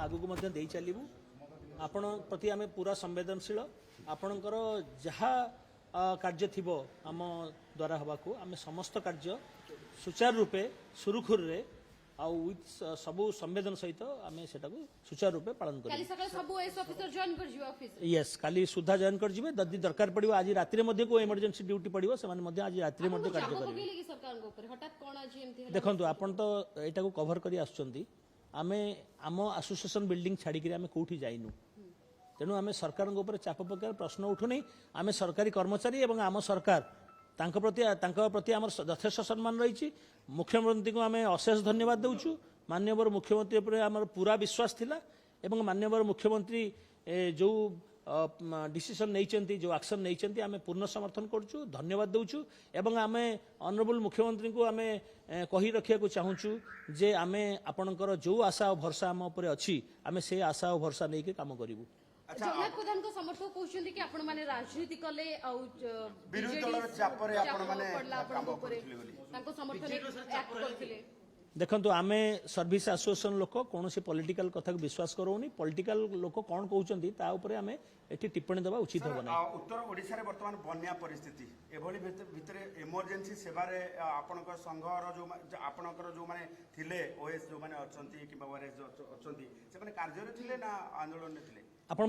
आगक दे चलू आपण प्रति आम पूरा संवेदनशील आपणकर जहाँ कार्य थी आम द्वारा हवाको आम समस्त कार्य सुचारू रूपे सुरुखुर रे आउ विथ सबु संवेदन सहित आम से सुचारू रूपे पालन कर यस काली सुधा जॉइन कर जिवे जदि दरकार पड़ो आज राति को इमरजेंसी ड्यूटी पड़ो से आज राति कार्य करेंगे देखो आपन तो यहाँ कभर कर आम एसोसिएशन बिल्डिंग छाड़ी आम कौटी जाइनु तेणु आम सरकार चाप पकार प्रश्न उठुनी आम सरकारी कर्मचारी एवं आम सरकार प्रति आम यथेष सम्मान रही मुख्यमंत्री को आम अशेष धन्यवाद देउछु माननीय मुख्यमंत्री पर आम पूरा विश्वास थिला एवं माननीय मुख्यमंत्री जो डिसीजन नहीं जो एक्शन नहीं आम पूर्ण समर्थन करुँ धन्यवाद देउछु एवं आम ऑनरेबल मुख्यमंत्री को आम कही रखा चाहूँ जे आम आपणकर जो आशा और भरसा आम उपर अच्छी आम से आशा और भरसा नहीं के काम करूँ जगन्नाथ प्रधान को समर्थक कहउछन्ती कि आपण माने राजनीति कले आ विरोधी दलर चाप रे आपण माने काम करथिले बोली तांको समर्थन एक्ट करथिले देखंतु आमे सर्विस एसोसिएशन लोक कौन से पॉलिटिकल कथा को विश्वास करोनी पॉलिटिकल लोक कौन कहउछन्ती ता ऊपर आमे एठी टिप्पणी देबा उचित होबा नै उत्तर ओडिसा रे वर्तमान बन्या परिस्थिति एभली भितरे इमरजेंसी सेवा रे आपनकर संघर जो आपनकर जो माने थिले ओएस जो माने अछन्ती कि ओएस अछन्ती से माने कार्य रे थिले ना आंदोलन रे थिले आपण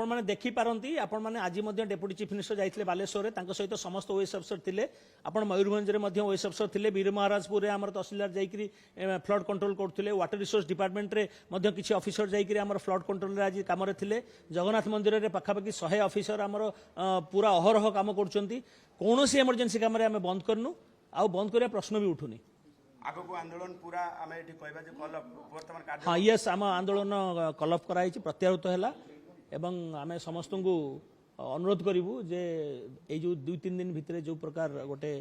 माने देखि पारंती आपण माने आज मध्य डेप्यूटी चीफ मिनिस्टर जाइथिले बालेश्वर रे तांको सहित समस्त ओएस अफसर थिले आपण मयूरभंज रे मध्य ओएस अफसर थिले वीर महाराजपुर रे हमर तहसीलदार जाइकरी फ्लड कंट्रोल करथिले वाटर रिसोर्स डिपार्टमेंट रे मध्य किछि ऑफिसर जाइकरी हमर फ्लड कंट्रोल रे आज काम रे थिले जगन्नाथ मंदिर रे पाखापाखि 100 ऑफिसर हमर पूरा अहरह काम करचंती कोनोसी इमरजेंसी काम रे हम बंद करनु आ बंद करिया प्रश्न भी उठुनी आगो को आंदोलन पूरा आमे एठी कहबा जे कल वर्तमान कार्य हां यस आम आंदोलन कलअप कराई प्रत्याहृत हैला एवं आमे समस्त को अनुरोध करिवु जे ए जो 2-3 दिन भितरे जो प्रकार गोटे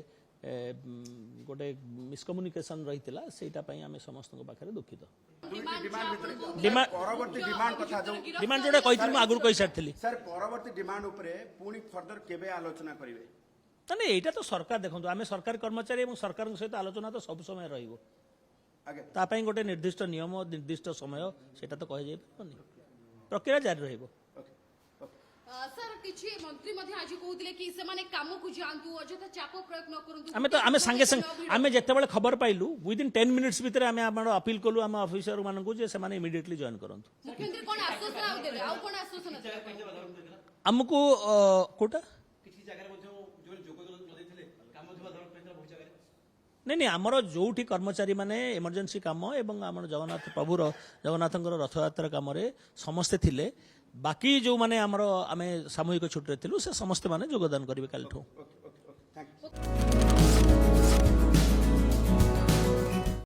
मिसकम्युनिकेशन रहितला सेटा पई आमे समस्त को पाखरे दुखित डिमांड परवर्ती डिमांड कथा जो डिमांड जोडा कहिथिल म आगुर कहि सारथिली सर परवर्ती डिमांड ऊपरे पूरी फर्दर केबे आलोचना करिवे ताने एटा तो सरकार देखंतु आमे सरकारी कर्मचारी एवं सरकार सहित आलोचना तो सब समय रहिबो ता पई गोटे निर्दिष्ट नियम निर्दिष्ट समय सेटा तो कहि जाय परनी प्रक्रिया जारी रहिबो सर किछि मंत्री मध्ये आज कहउतिले कि से माने काम को जानतु अजता चाप प्रयोग न करंतु आमे संगे संग आमे जेतेबेले खबर पाइलु विदिन 10 मिनिट्स भीतर आमे हमर अपील कलु हम ऑफिसर मानकु जे से माने इमीडिएटली जॉइन करंतु मुख्यमंत्री कोन आश्वासन आउ देले आउ कोन आश्वासन हमकु कोटा किछि जगह मध्ये जो जोगदन नदैथिले काम धुआ धर पैसा बहुत जगह नहीं आमर जोठी कर्मचारी माने इमरजेंसी काम एवं आम जगन्नाथ प्रभुर जगन्नाथंकर रथयात्रा काम समस्ते थिले बाकी जो माने आमर आमे सामूहिक छुट्टी थिलु से समस्ते माने योगदान करिवे कालठो